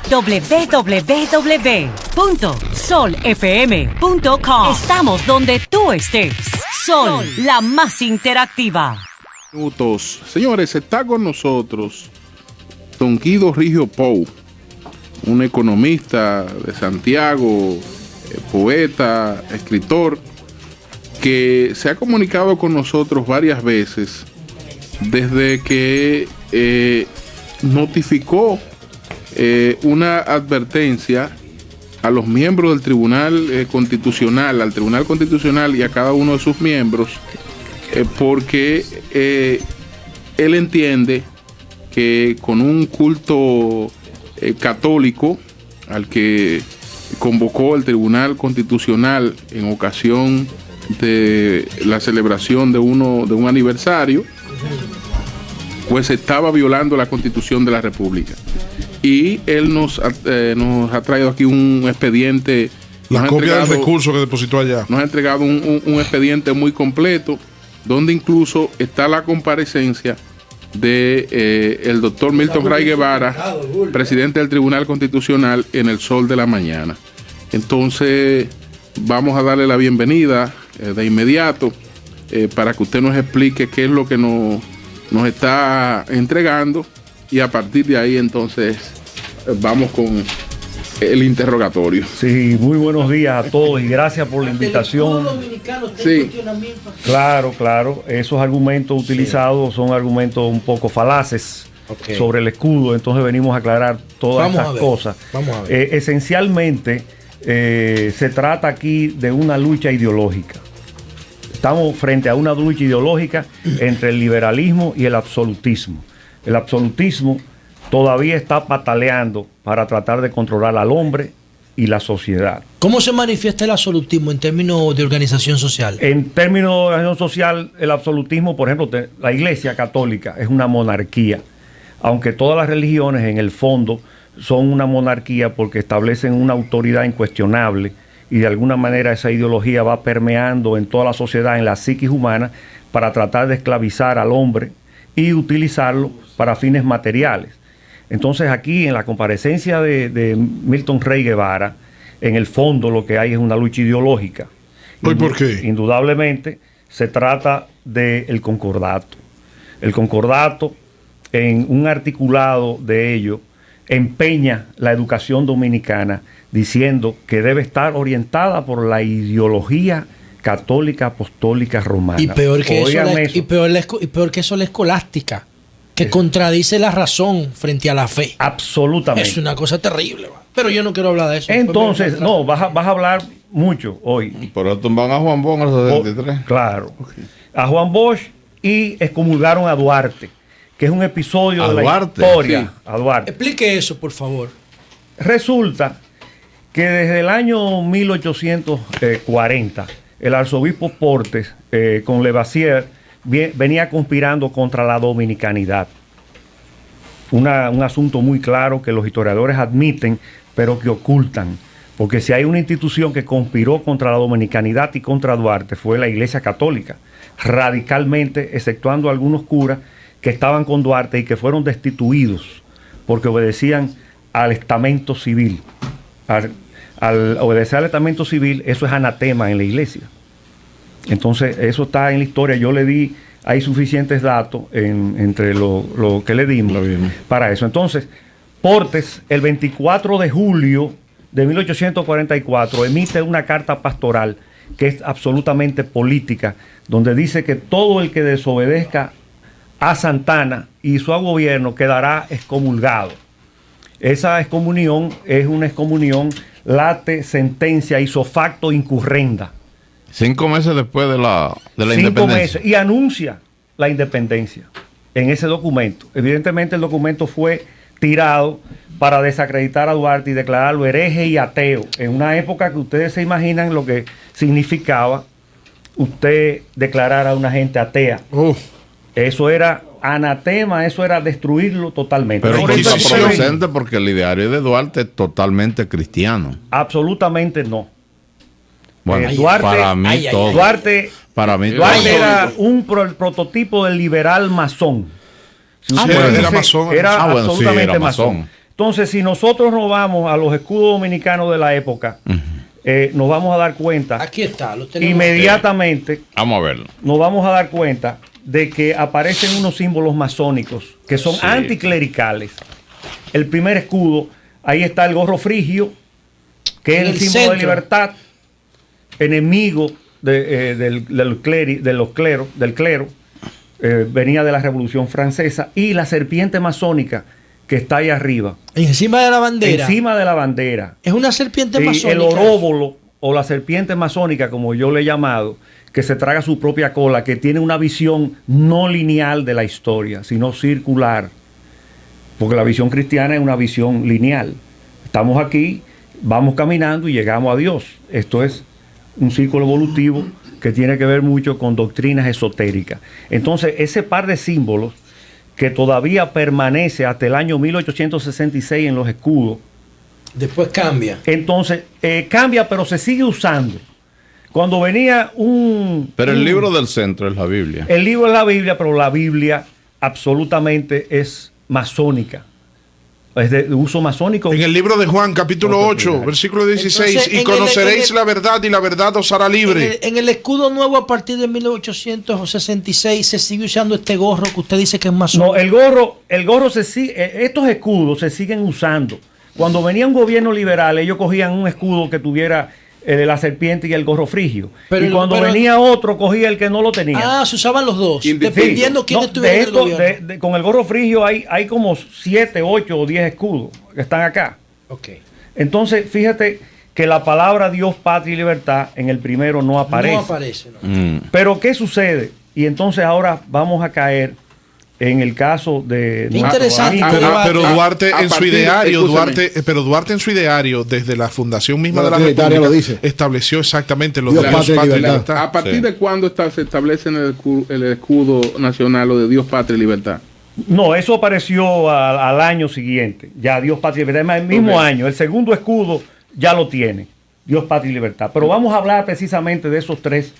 www.solfm.com. Estamos donde tú estés. Sol, la más interactiva. Minutos. Señores, está con nosotros don Guido Rigio Pou, un economista de Santiago, poeta, escritor, que se ha comunicado con nosotros varias veces desde que notificó una advertencia a los miembros del Tribunal Constitucional, al Tribunal Constitucional y a cada uno de sus miembros, porque él entiende que con un culto católico al que convocó el Tribunal Constitucional en ocasión de la celebración de un aniversario, pues estaba violando la Constitución de la República. Y él nos ha traído aquí un expediente. La copia del recurso que depositó allá. Nos ha entregado un expediente muy completo, donde incluso está la comparecencia de el doctor Milton Ray Guevara, presidente del Tribunal Constitucional, en el Sol de la Mañana. Entonces vamos a darle la bienvenida de inmediato para que usted nos explique qué es lo que nos está entregando, y a partir de ahí entonces vamos con el interrogatorio. Sí, muy buenos días a todos y gracias por la invitación. Sí. Claro, esos argumentos utilizados son argumentos un poco falaces sobre el escudo, entonces venimos a aclarar todas estas cosas. Vamos a ver. Esencialmente se trata aquí de una lucha ideológica. Estamos frente a una lucha ideológica entre el liberalismo y el absolutismo. El absolutismo todavía está pataleando para tratar de controlar al hombre y la sociedad. ¿Cómo se manifiesta el absolutismo en términos de organización social? En términos de organización social, el absolutismo, por ejemplo, la Iglesia Católica es una monarquía, aunque todas las religiones en el fondo son una monarquía porque establecen una autoridad incuestionable y de alguna manera esa ideología va permeando en toda la sociedad, en la psiquis humana, para tratar de esclavizar al hombre y utilizarlo para fines materiales. Entonces aquí en la comparecencia de Milton Ray Guevara, en el fondo lo que hay es una lucha ideológica. ¿Y por qué? Indudablemente se trata del concordato. El concordato, en un articulado de ello, empeña la educación dominicana diciendo que debe estar orientada por la ideología católica apostólica romana. Y peor que eso, la escolástica, que contradice la razón frente a la fe. Absolutamente. Es una cosa terrible. Pero yo no quiero hablar de eso. Entonces, no, vas a hablar mucho hoy. Pero tumban a Juan Bosch en el 73. Claro. A Juan Bosch y excomulgaron a Duarte, que es un episodio de la historia. Sí. A Duarte. Explique eso, por favor. Resulta que desde el año 1840, el arzobispo Portes, con Levasier, venía conspirando contra la dominicanidad. Un asunto muy claro que los historiadores admiten, pero que ocultan. Porque si hay una institución que conspiró contra la dominicanidad y contra Duarte, fue la Iglesia Católica, radicalmente, exceptuando algunos curas que estaban con Duarte y que fueron destituidos porque obedecían al estamento civil. Al obedecer al estamento civil, eso es anatema en la Iglesia. Entonces, eso está en la historia. Yo le di, hay suficientes datos entre lo que le dimos para eso. Entonces, Portes, el 24 de julio de 1844, emite una carta pastoral que es absolutamente política, donde dice que todo el que desobedezca a Santana y su gobierno quedará excomulgado. Esa excomunión es una excomunión late sentencia ipso facto incurrenda. 5 meses después de la independencia. 5 meses, y anuncia la independencia en ese documento. Evidentemente el documento fue tirado para desacreditar a Duarte y declararlo hereje y ateo, en una época que ustedes se imaginan lo que significaba usted declarar a una gente atea. Eso era anatema, eso era destruirlo totalmente. Pero contraproducente porque el ideario de Duarte es totalmente cristiano. Absolutamente no. Bueno, Duarte, para mí todo. Duarte era un prototipo del liberal masón. Era masón. Era absolutamente masón. Entonces, si nosotros nos vamos a los escudos dominicanos de la época, nos vamos a dar cuenta. Aquí está, lo tenemos. Inmediatamente. Vamos a verlo. Nos vamos a dar cuenta de que aparecen unos símbolos masónicos que son anticlericales. El primer escudo, ahí está el gorro frigio, que es el símbolo de libertad, enemigo del clero, venía de la Revolución Francesa, y la serpiente masónica que está ahí arriba. Encima de la bandera. Encima de la bandera. Es una serpiente Y masónica. el oróbolo, o la serpiente masónica, como yo le he llamado, que se traga su propia cola, que tiene una visión no lineal de la historia, sino circular. Porque la visión cristiana es una visión lineal. Estamos aquí, vamos caminando y llegamos a Dios. Esto es un círculo evolutivo que tiene que ver mucho con doctrinas esotéricas. Entonces, ese par de símbolos que todavía permanece hasta el año 1866 en los escudos. Después cambia. Entonces, cambia, pero se sigue usando. Cuando venía Pero el libro del centro es la Biblia. El libro es la Biblia, pero la Biblia absolutamente es masónica. Es de uso masónico. En el libro de Juan, capítulo 8, versículo 16, Entonces, y conoceréis la verdad y la verdad os hará libre. En el escudo nuevo a partir de 1866 se sigue usando este gorro que usted dice que es masónico. No, el gorro se sigue, estos escudos se siguen usando. Cuando venía un gobierno liberal, ellos cogían un escudo que tuviera la serpiente y el gorro frigio. Y cuando venía otro, cogía el que no lo tenía. Se usaban los dos, dependiendo quién estuviera en el gobierno. Con el gorro frigio hay como 7, 8 o 10 escudos que están acá. Okay. Entonces, fíjate que la palabra Dios, patria y libertad en el primero no aparece. No aparece, no. Pero ¿qué sucede? Y entonces ahora vamos a caer en el caso de... Interesante. Pero Duarte en su ideario, Duarte en su ideario, desde la fundación misma de la República, lo dice, estableció exactamente los Dios, derechos patria y patria y libertad. libertad. ¿A partir de cuándo se establece en el escudo nacional lo de Dios, patria y libertad? No, eso apareció al año siguiente. Ya Dios, patria y libertad. El mismo año. El segundo escudo ya lo tiene. Dios, patria y libertad. Pero vamos a hablar precisamente de esos tres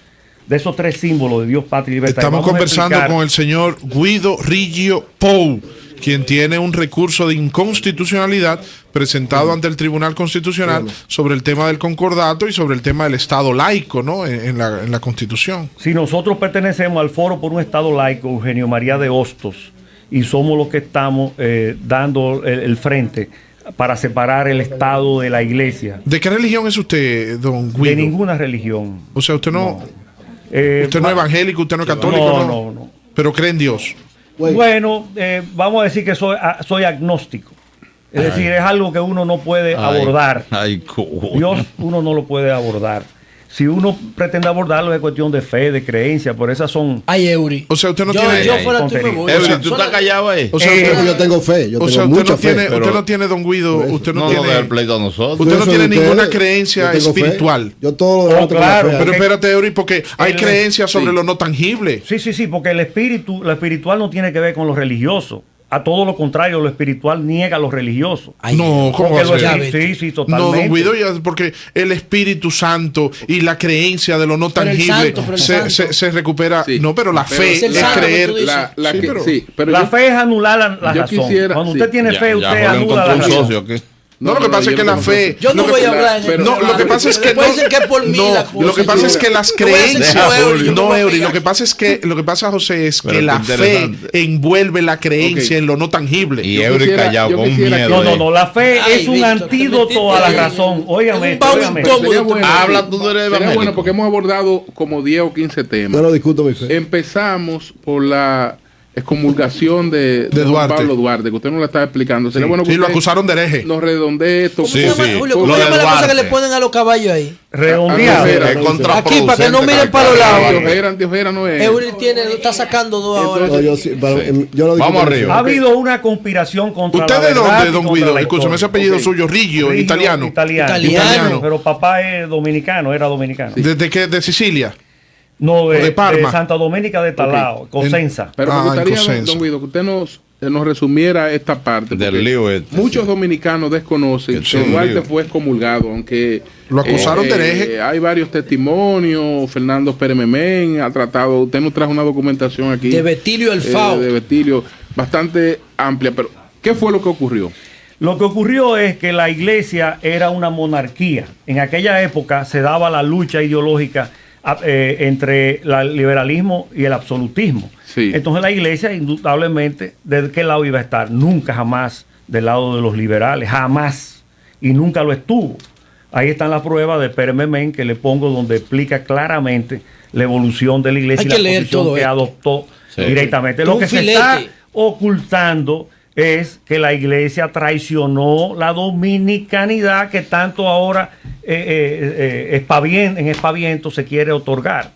símbolos de Dios, patria y libertad. Estamos conversando con el señor Guido Riggio Pou, quien tiene un recurso de inconstitucionalidad presentado ante el Tribunal Constitucional sobre el tema del concordato y sobre el tema del Estado laico, ¿no? en la Constitución. Si nosotros pertenecemos al Foro por un Estado Laico, Eugenio María de Hostos, y somos los que estamos dando el frente para separar el Estado de la Iglesia. ¿De qué religión es usted, don Guido? De ninguna religión. O sea, usted no es evangélico, usted no es católico, no. Pero cree en Dios. Bueno, vamos a decir que soy agnóstico. Es decir, es algo que uno no puede abordar. Dios uno no lo puede abordar. Si uno pretende abordarlo es cuestión de fe, de creencia, por esas son... Ay, Eury. O sea, usted no tiene... Yo fuera tú me voy. Eury, ¿tú estás callado ahí? O sea, yo tengo fe, yo tengo mucha fe. Usted no tiene, don Guido, usted no tiene... el pleito a nosotros. Usted no tiene ninguna creencia espiritual. Yo todo lo demás claro. Pero espérate, Eury, porque hay creencias sobre lo no tangible. Sí, porque lo espiritual no tiene que ver con lo religioso. A todo lo contrario, lo espiritual niega lo religioso. No, ¿cómo va a ser? Sí, totalmente. No, don Guido, porque el Espíritu Santo y la creencia de lo no tangible se recupera. Sí, no, pero la fe es creer. La fe es anular la razón. Cuando usted tiene fe, usted anula la razón. No, lo que pasa es que la fe. Yo no voy a hablar. No, lo que pasa es que puede ser que es por mí. Lo que pasa es que las creencias. No, Eury. Lo que pasa, José, es que la fe envuelve la creencia en lo no tangible. Y Eury callado con miedo. No. La fe es un antídoto a la razón. Óigame. Habla tú de sería bueno porque hemos abordado como 10 o 15 temas. No lo discuto mi fe. Empezamos por la excomulgación de Duarte. Pablo Duarte, que usted nos la estaba explicando. Sería bueno que lo acusaron de hereje. Nos redondee esto. Julio, ¿cómo se llama la cosa que le ponen a los caballos ahí? Redondeado. Aquí, para que no miren para los lados. Diojera no es. Eury está sacando dos ahora. Vamos arriba. Ha habido una conspiración contra ¿Usted la de verdad dónde, don Guido? Escúchame, ese apellido suyo, Riggio, italiano. Italiano. Pero papá es dominicano, era dominicano. ¿Desde qué? ¿De Sicilia? No, de Parma. De Santa Doménica de Talao, Cosenza. Pero me gustaría, don Guido, que usted nos resumiera esta parte. Del lío muchos dominicanos desconocen que Duarte fue excomulgado, aunque lo acusaron de hereje. Hay varios testimonios. Fernando Pérez Memén ha tratado, usted nos trajo una documentación aquí de Betilio el Fao. De Betilio, bastante amplia. Pero, ¿qué fue lo que ocurrió? Lo que ocurrió es que la iglesia era una monarquía. En aquella época se daba la lucha ideológica entre el liberalismo y el absolutismo. Sí. Entonces la iglesia, indudablemente, ¿de qué lado iba a estar? Nunca, jamás del lado de los liberales, jamás. Y nunca lo estuvo. Ahí están las pruebas de Pérez Memén, que le pongo, donde explica claramente la evolución de la iglesia y la posición que adoptó directamente. Lo que se está ocultando es que la iglesia traicionó la dominicanidad que tanto ahora en espaviento se quiere otorgar.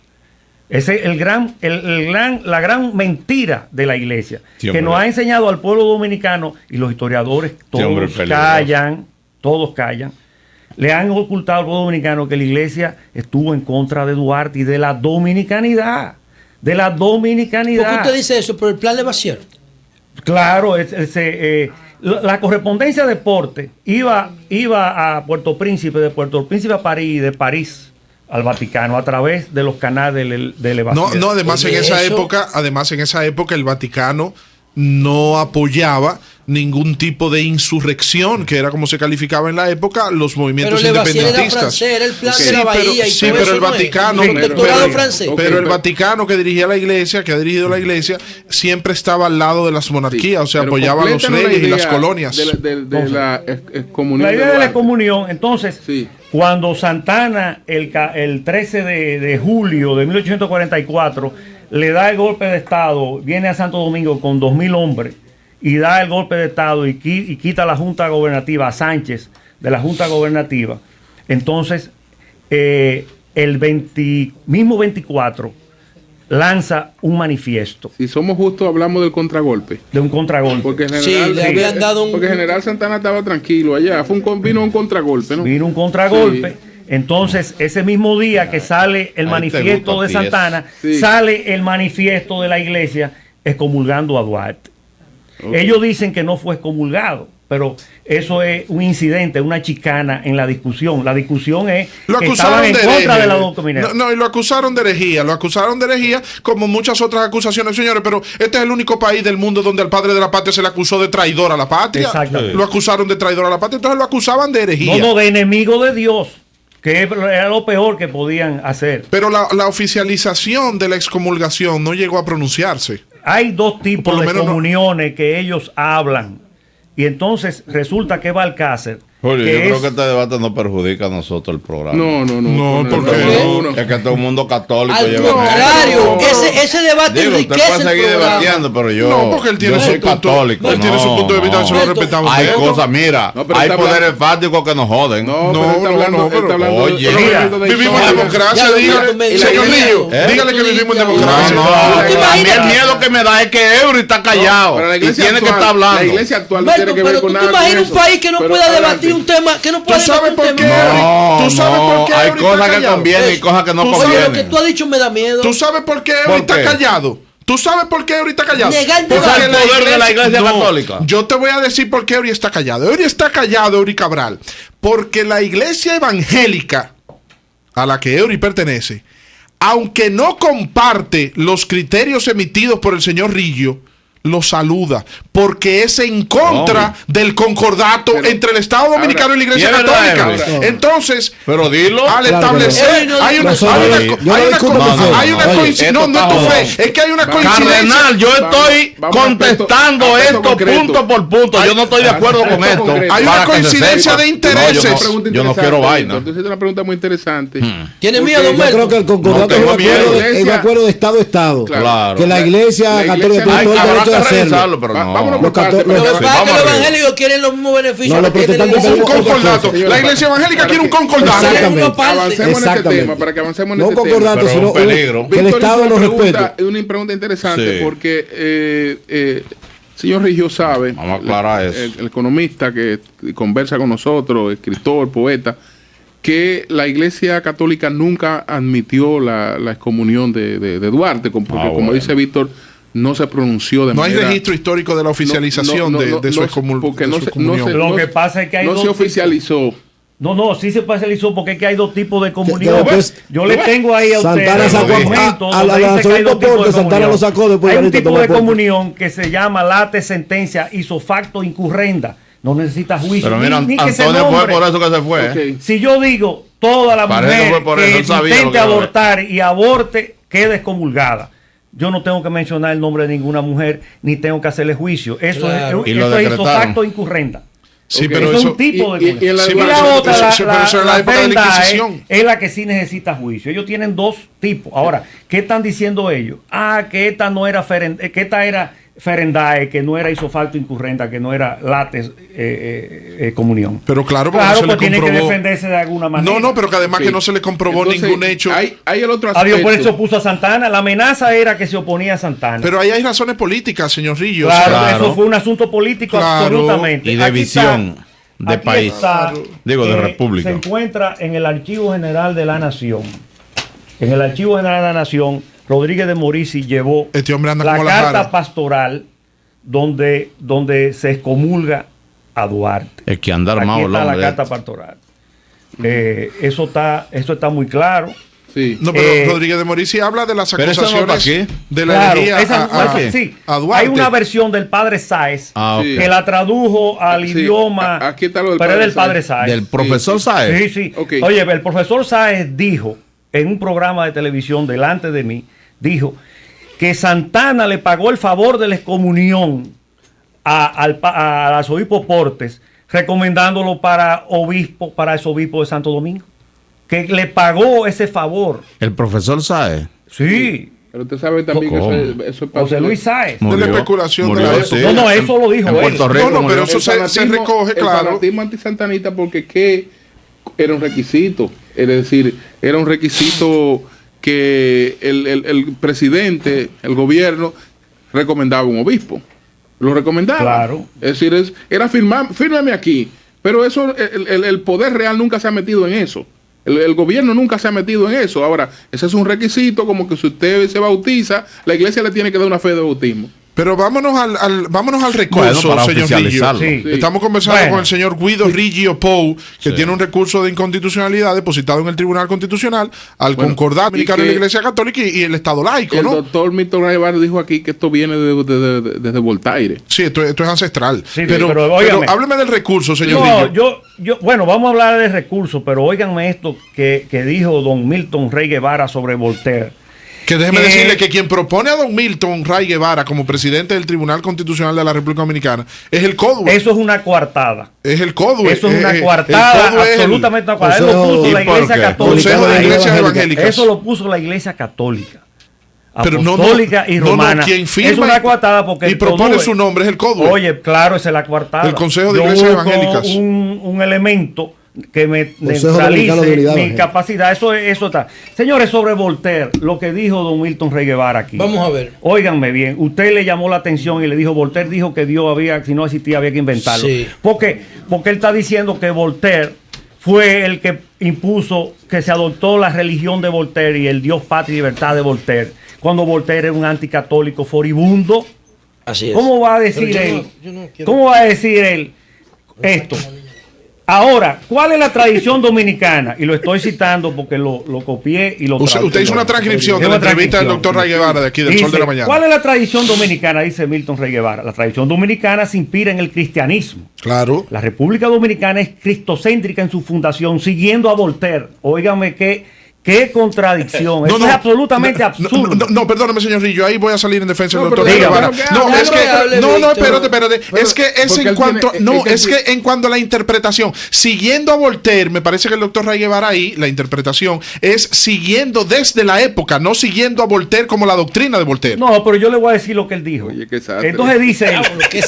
Esa es la gran mentira de la iglesia, que nos ha enseñado al pueblo dominicano, y los historiadores todos callan, le han ocultado al pueblo dominicano que la iglesia estuvo en contra de Duarte y de la dominicanidad. ¿Por qué usted dice eso? ¿Por el plan de Bacier? Claro, la correspondencia de Porte iba a Puerto Príncipe, de Puerto Príncipe a París y de París al Vaticano a través de los canales del Evangelio. No, además en esa época el Vaticano no apoyaba ningún tipo de insurrección, que era como se calificaba en la época los movimientos independentistas. Era el plan de la Bahía pero el Vaticano, pero el Vaticano que dirigía la iglesia, que ha dirigido la iglesia, siempre estaba al lado de las monarquías, o sea, apoyaba a los reyes y las colonias. De la excomunión. La idea de la excomunión, entonces, cuando Santana, el 13 de julio de 1844, le da el golpe de Estado, viene a Santo Domingo con 2,000 hombres, y da el golpe de Estado y quita la Junta Gobernativa, a Sánchez de la Junta Gobernativa. Entonces, mismo 24 lanza un manifiesto. Si somos justos, hablamos del contragolpe. De un contragolpe. Porque General Santana estaba tranquilo allá. Vino un contragolpe, ¿no? Vino un contragolpe. Sí. Entonces, ese mismo día que sale el manifiesto de Santana, sale el manifiesto de la iglesia excomulgando a Duarte. Ellos dicen que no fue excomulgado, pero eso es un incidente, una chicana en la discusión. La discusión es que estaban en contra de la dominación. No, y lo acusaron de herejía, como muchas otras acusaciones, señores, pero este es el único país del mundo donde al padre de la patria se le acusó de traidor a la patria. Exactamente. Lo acusaron de traidor a la patria, entonces lo acusaban de herejía. No, de enemigo de Dios, que era lo peor que podían hacer. Pero la oficialización de la excomulgación no llegó a pronunciarse. Hay dos tipos de comuniones que ellos hablan. Y entonces resulta que Balcácer. Julio, yo creo que este debate no perjudica a nosotros el programa. No, porque es que todo el mundo católico al contrario, ese debate usted puede seguir debatiendo, pero yo soy católico. Él tiene su punto de vista, se lo respetamos. Hay cosas, mira, hay poderes fácticos que nos joden. Oye, vivimos en democracia, dígale, señor Lillo, dígale que vivimos en democracia. A mí el miedo que me da es que Eury está callado y tiene que estar hablando. La iglesia actual no tiene que ver con nada. ¿Tú te imaginas un país que no pueda debatir un tema que no puede? ¿Tú sabes por qué? Hay cosas que convienen y cosas que no convienen. Lo que tú has dicho me da miedo. ¿Tú sabes por qué Eury está callado? ¿Tú sabes por qué Eury está callado? Negar el poder de la iglesia católica. Yo te voy a decir por qué Eury está callado. Eury está callado, Eury Cabral, porque la iglesia evangélica a la que Eury pertenece, aunque no comparte los criterios emitidos por el señor Rillo, lo saluda, porque es en contra del concordato entre el Estado Dominicano y la Iglesia Católica. Entonces, pero dilo, al establecer, hay una coincidencia. No es tu fe, es que hay una coincidencia. Cardenal, yo estoy contestando esto punto por punto. Yo no estoy de acuerdo con esto. Hay una coincidencia de intereses. Yo no quiero vaina. Entonces, es una pregunta muy interesante. ¿Tiene miedo, Yo creo que el concordato es un acuerdo de Estado a Estado. Que la Iglesia Católica tiene todo el derecho de hacerlo. Pero no. Vámonos por partes. Lo que pasa es que los evangélicos quieren los mismos beneficios. Los protestantes un concordato. La Iglesia evangélica quiere un concordato. Avancemos en este tema, para que avancemos en este tema. No concordato, sino que el Estado nos respete. Es una pregunta interesante porque señor Rigio sabe, vamos a aclarar eso. El economista que conversa con nosotros, escritor, poeta, que la Iglesia Católica nunca admitió la excomunión de Duarte, porque como dice Víctor, no se pronunció de manera... No hay registro histórico de la oficialización de su excomunión. Lo que pasa es que hay no se oficializó. No, sí se oficializó porque es que hay dos tipos de comunión. Yo le tengo ahí a usted Santana sacó Santana lo sacó después. Hay un tipo de comunión que se llama late sentencia ipso facto incurrenda. no necesita juicio. Pero mira, ni Antonio fue por eso que se fue. Okay. Si yo digo, toda la mujer que intente abortar y aborte queda excomulgada, yo no tengo que mencionar el nombre de ninguna mujer, ni tengo que hacerle juicio. Eso es ipso facto incurrenta. Sí, Okay. pero eso eso es un tipo de y la otra, la época de la Inquisición. es la que sí necesita juicio. Ellos tienen dos tipos. Ahora, ¿qué están diciendo ellos? Que esta no era que esta era ferendae, que no era isofacto incurrenta, que no era lates comunión. Pero claro, pues tiene que defenderse de alguna manera. No, pero que además que no se le comprobó ningún hecho. Hay el otro aspecto. Por eso opuso a Santana. La amenaza era que se oponía a Santana. Pero ahí hay razones políticas, señor Rillo. Claro, eso fue un asunto político absolutamente. Y de visión de país. Digo, de república. Se encuentra en el Archivo General de la Nación. En el Archivo General de la Nación, Rodríguez de Morici llevó la carta pastoral donde se excomulga a Duarte. Es que anda armado el hombre. La carta pastoral. Eso está muy claro. Sí. No, pero Rodríguez de Morici habla de las acusaciones de la herejía a Duarte. Hay una versión del padre Sáez que la tradujo al idioma, aquí está lo del pero es del padre Sáez. ¿Del profesor Sáez? Sí. Okay. Oye, el profesor Sáez dijo en un programa de televisión delante de mí, dijo que Santana le pagó el favor de la excomunión al arzobispo Portes, recomendándolo para arzobispo de Santo Domingo, que le pagó ese favor. ¿El profesor Sáez? Sí. Pero usted sabe también que eso es José Luis Sáez. De la especulación de la época. No, eso lo dijo en Puerto Rico. No, pero eso se recoge, claro. El fanatismo antisantanista, porque era un requisito. Es decir, era un requisito que el presidente, el gobierno, recomendaba un obispo. Lo recomendaba. Claro. Es decir, era fírmame aquí. Pero eso, el poder real nunca se ha metido en eso. El gobierno nunca se ha metido en eso. Ahora, ese es un requisito, como que si usted se bautiza, la iglesia le tiene que dar una fe de bautismo. Pero vámonos al recurso, para señor Rillo. Sí. Estamos conversando con el señor Guido Riggio Pou, que tiene un recurso de inconstitucionalidad depositado en el Tribunal Constitucional al concordar dominicano de la Iglesia Católica y el Estado laico, el ¿no? El doctor Milton Raybar dijo aquí que esto viene desde Voltaire. Sí, esto es ancestral. Sí, pero hábleme del recurso, señor Rillo. Bueno, vamos a hablar del recurso, pero óiganme esto que dijo don Milton Rey Guevara sobre Voltaire. Que déjeme decirle que quien propone a don Milton Ray Guevara como presidente del Tribunal Constitucional de la República Dominicana es el CODUE. Eso es una coartada. Es el CODUE. Eso es una coartada, absolutamente una coartada. Eso lo puso la Iglesia Católica. Consejo de Iglesias Evangélicas. Eso lo puso la Iglesia Católica. Pero Apostólica y romana. Quien firma es una coartada porque y propone su nombre es el CODUE. Oye, claro, esa es la coartada. El Consejo de Iglesias Evangélicas. Un elemento que me neutralice mi capacidad. Eso está. Señores, sobre Voltaire, lo que dijo don Milton Rey Guevara aquí. Vamos a ver. Óiganme bien, usted le llamó la atención y le dijo, Voltaire dijo que Dios si no existía había que inventarlo. Sí. Porque él está diciendo que Voltaire fue el que impuso, que se adoptó la religión de Voltaire y el Dios, patria y libertad de Voltaire, cuando Voltaire era un anticatólico furibundo. Así es. ¿Cómo va a decir él? ¿Cómo va a decir él esto? Ahora, ¿cuál es la tradición dominicana? Y lo estoy citando porque lo copié y lo traduje. Usted hizo una transcripción de la entrevista del doctor Rey Guevara de aquí del Sol de la Mañana. ¿Cuál es la tradición dominicana? Dice Milton Rey Guevara. La tradición dominicana se inspira en el cristianismo. Claro. La República Dominicana es cristocéntrica en su fundación, siguiendo a Voltaire. Óigame qué contradicción. Eso es absolutamente absurdo. No, perdóneme, señor Rillo. Ahí voy a salir en defensa del doctor Guevara. Espérate. Es que es en cuanto. Es que en cuanto a la interpretación, siguiendo a Voltaire, me parece que el doctor Rey Guevara ahí, la interpretación es siguiendo desde la época, no siguiendo a Voltaire como la doctrina de Voltaire. No, pero yo le voy a decir lo que él dijo. Oye, qué sastre. Entonces dice: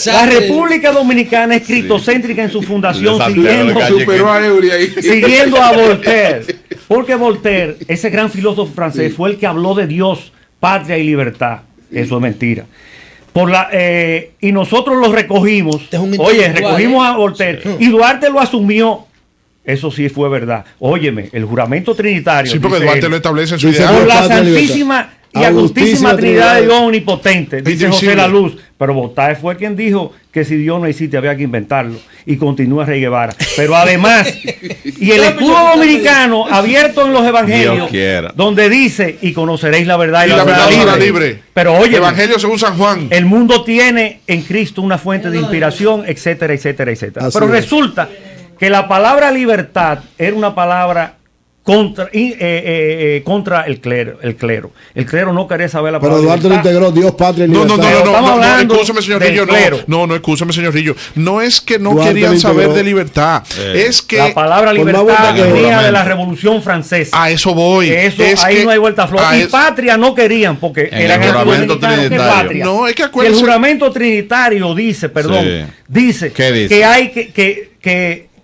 la República Dominicana es cristocéntrica en su fundación, siguiendo a Voltaire. Porque Voltaire, ese gran filósofo francés, fue el que habló de Dios, patria y libertad. Eso es mentira. Y nosotros lo recogimos. Recogimos a Voltaire y Duarte lo asumió. Eso sí fue verdad. Óyeme, el juramento trinitario. Sí, porque Duarte lo establece en su ideal. Por la santísima y Agustísima Trinidad de Dios Omnipotente, dice José La Luz. Pero Botáez fue quien dijo que si Dios no existe había que inventarlo. Y continúa Rey Guevara. Pero además, y el escudo dominicano abierto en los evangelios, donde dice, y conoceréis la verdad y la verdad libre. Pero oye, Evangelio según San Juan. El mundo tiene en Cristo una fuente de inspiración, etcétera, etcétera, etcétera. Pero resulta que la palabra libertad era una palabra contra el clero. El clero no quería saber la palabra. Pero Duarte lo integró, Dios, patria y libertad. No, excúsame, señor Rillo. No, excúsame, señor Rillo. No es que no Duarte querían saber de libertad. Es que la palabra libertad venía de la Revolución Francesa. A eso voy. Ahí no hay vuelta a flor. Y patria no querían porque eran el juramento trinitario. No, es que el juramento trinitario dice, dice que hay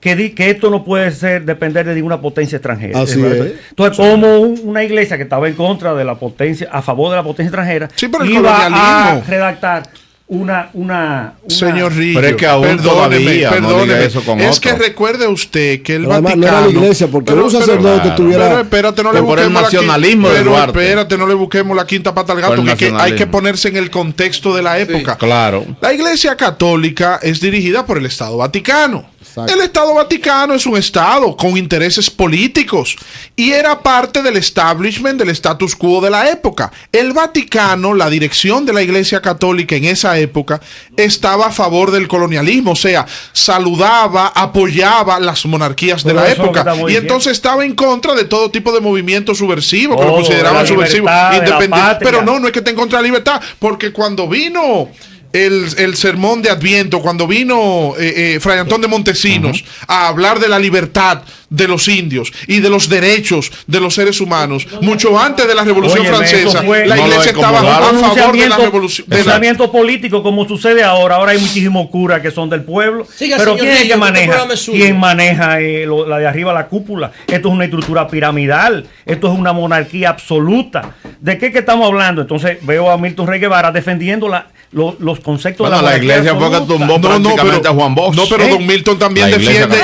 que esto no puede depender de ninguna potencia extranjera. Así es. Entonces, como una iglesia que estaba en contra de la potencia, a favor de la potencia extranjera, iba a redactar una señor Rillo, pero es que aún todavía no diga eso con es otro. Que recuerde usted que el Vaticano no era la iglesia, porque un sacerdote tuviera. Pero espérate, no le busquemos espérate, no le busquemos la quinta pata al gato, que hay que ponerse en el contexto de la época. Claro. La Iglesia Católica es dirigida por el Estado Vaticano. Exacto. El Estado Vaticano es un Estado con intereses políticos y era parte del establishment, del status quo de la época. El Vaticano, la dirección de la Iglesia Católica en esa época, estaba a favor del colonialismo, o sea, saludaba, apoyaba las monarquías de la época y entonces estaba en contra de todo tipo de movimientos subversivos, que lo consideraban subversivos, independientes. Pero no es que esté en contra de la libertad, porque cuando vino el sermón de Adviento, cuando vino Fray Antón de Montesinos a hablar de la libertad de los indios y de los derechos de los seres humanos, mucho antes de la Revolución Francesa, la iglesia estaba a favor de la revolución. Pensamiento político, como sucede ahora. Ahora hay muchísimos curas que son del pueblo. Pero ¿quién es que maneja? ¿Quién maneja la de arriba, la cúpula? Esto es una estructura piramidal. Esto es una monarquía absoluta. ¿De qué estamos hablando? Entonces veo a Milton Rey Guevara defendiendo los conceptos de la iglesia fue que tumbó prácticamente a Juan Bosch. No, pero Don Milton también defiende.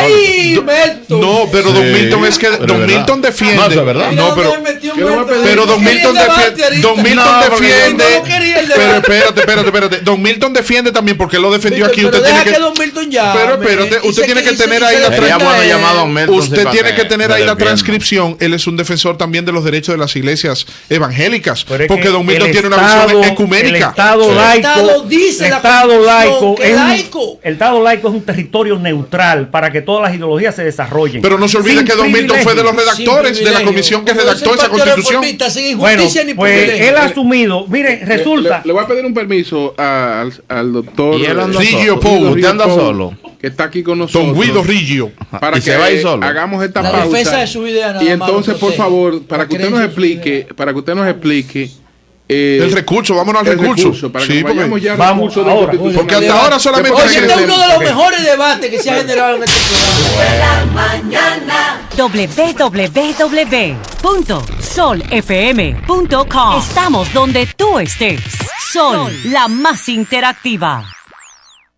No, pero Don Milton es que Don Milton defiende. No, es verdad. No, pero Don Milton defiende. Pero espérate. Don Milton defiende también porque lo defendió aquí. Usted tiene que Don Milton ya. Pero espérate, usted tiene que tener ahí la transcripción. Usted tiene que tener ahí la transcripción. Él es un defensor también de los derechos de las iglesias evangélicas, porque Don Milton tiene una visión ecuménica. El Estado laico. El Estado laico es un territorio neutral para que todas las ideologías se desarrollen. Pero no se olvide que Don Milton fue de los redactores de la comisión que redactó esa constitución. Bueno, pues él ha asumido. Miren, resulta. Le voy a pedir un permiso al doctor Riggio Pou. Usted anda solo. Que está aquí con nosotros. Don Guido Riggio. Para que hagamos esta pausa. Y entonces, por favor, para que usted nos explique. El recurso, vámonos al recurso. Para que vayamos ya vamos ahora. Porque hasta ahora solamente. Oye, este es uno de los mejores debates que se ha generado en este programa. www.solfm.com. Estamos donde tú estés. Sol, la más interactiva.